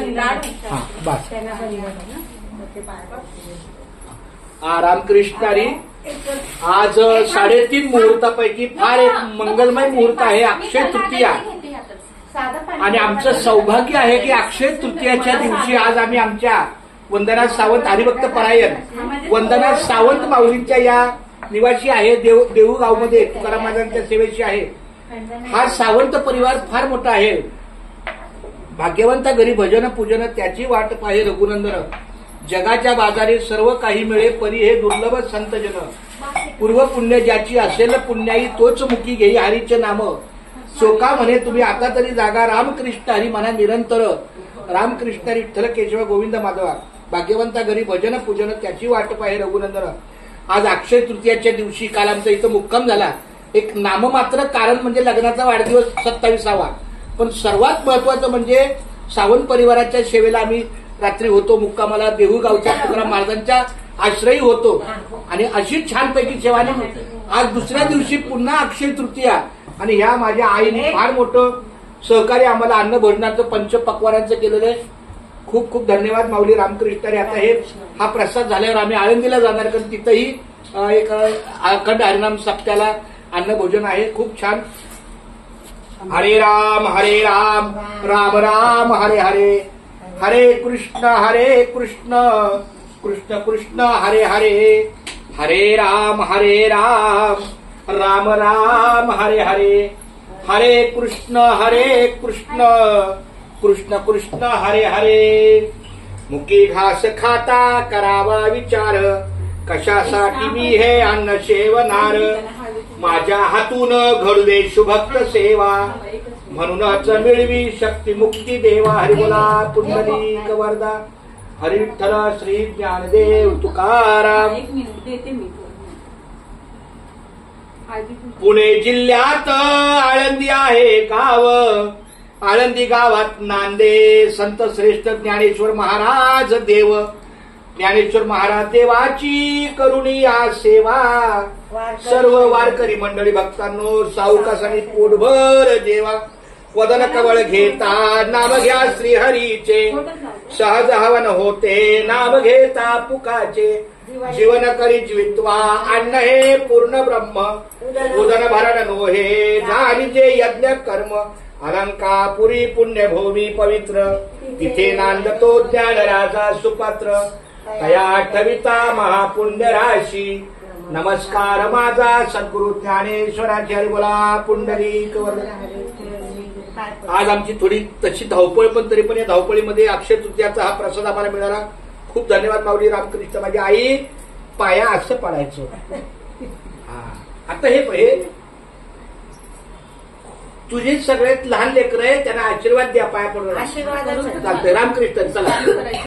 हा बस रामकृष्ण हरी. आज 3:30 मुहूर्तापैकी फार एक मंगलमय मुहूर्त आहे, अक्षय तृतीया. आणि आमचं सौभाग्य आहे की अक्षय तृतीयाच्या दिवशी आज आम्ही आमच्या वंदना सावंत हरिभक्त परायण वंदना सावंत माऊलींच्या या निवासी आहे, देहू गावमध्ये तुकाराम महाराजांच्या सेवेशी आहे. हा सावंत परिवार फार मोठा आहे. भाग्यवंता घरी भजन पूजन त्याची वाट पाहे रघुनंदन. जगाच्या बाजारी सर्व काही मिळे परी हे दुर्लभ संतजन. पूर्व पुण्य ज्याची असेल पुण्याई तोच मुखी घेई हरीचे नाम. सोका म्हणे तुम्ही आता तरी जागा रामकृष्ण हरी म्हणा निरंतर. रामकृष्ण विठ्ठल केशव गोविंद माधवा. भाग्यवंता घरी भजन पूजन त्याची वाट पाहे रघुनंदन. आज अक्षय तृतीयाच्या दिवशी काल आमचा इथं मुक्काम झाला. एक नाममात्र कारण म्हणजे लग्नाचा वाढदिवस 27वा. पण सर्वात महत्वाचं म्हणजे सावंत परिवाराच्या सेवेला आम्ही रात्री होतो मुक्कामाला. देहू गावच्या तुकाराम महाराजांच्या आश्रयी होतो आणि अशी छानपैकी सेवा. आज दुसऱ्या दिवशी पुन्हा अक्षय तृतीया आणि ह्या माझ्या आईने फार मोठं सहकार्य आम्हाला अन्न भोजनाचं पंचपक्वानांचं केलेलं आहे. खूप खूप धन्यवाद माऊली रामकृष्ण. आता हा प्रसाद झाल्यावर आम्ही आळंदीला जाणार कारण तिथंही एक अखंड हरिनाम सप्त्याला अन्न भोजन आहे. खूप छान. हरे राम राम राम हरे हरे. हरे कृष्ण कृष्ण कृष्ण हरे हरे. हरे राम राम राम हरे हरे. हरे कृष्ण कृष्ण कृष्ण हरे हरे. मुकी घास खाता करावा विचार. कशासाठी मी हे अन्न सेवनार. माझ्या हातून घडू दे शुभक्त सेवा. म्हणूनच मिळवी शक्ती मुक्ती देवा. हरी बोला पुंडलिक वरदा. हरी विठ्ठल श्री ज्ञानदेव तुकाराम. पुणे जिल्ह्यात आळंदी आहे गाव. आळंदी गावात नांदे संत श्रेष्ठ ज्ञानेश्वर महाराज देव. ज्ञानेश्वर महाराज देवाची करुणिया सेवा. सर्व वारकरी मंडळी भक्तांनो सावकासाने पोटभर जेवा. वदन कवळ घेता नाम घ्या श्रीहरीचे. सहज हवन होते नाम घेता पुकाचे. जीवन करी जीवित्वा अन्न हे पूर्ण ब्रह्म. उदन भरण नोहे झाली जे यज्ञ कर्म. अलंकापुरी पुण्यभूमी पवित्र. तिथे नांदतो ज्ञान राजा सुपात्र. तया ठविता महापुण्य राशी. नमस्कार माझा सद्गुरु ज्ञानेश्वराची. हरी बोला पुंडलिक वरदा. आज आमची थोडी तशी धावपळ पण तरी पण या धावपळीमध्ये अक्षय तृतीयाचा हा प्रसाद आम्हाला मिळाला. खूप धन्यवाद माऊली रामकृष्ण. माझी आई पाया असं पडायचं. आता हे तुझे सगळ्यात लहान लेकर आहे त्यांना आशीर्वाद द्या पाया पडून. चालतंय रामकृष्ण. चला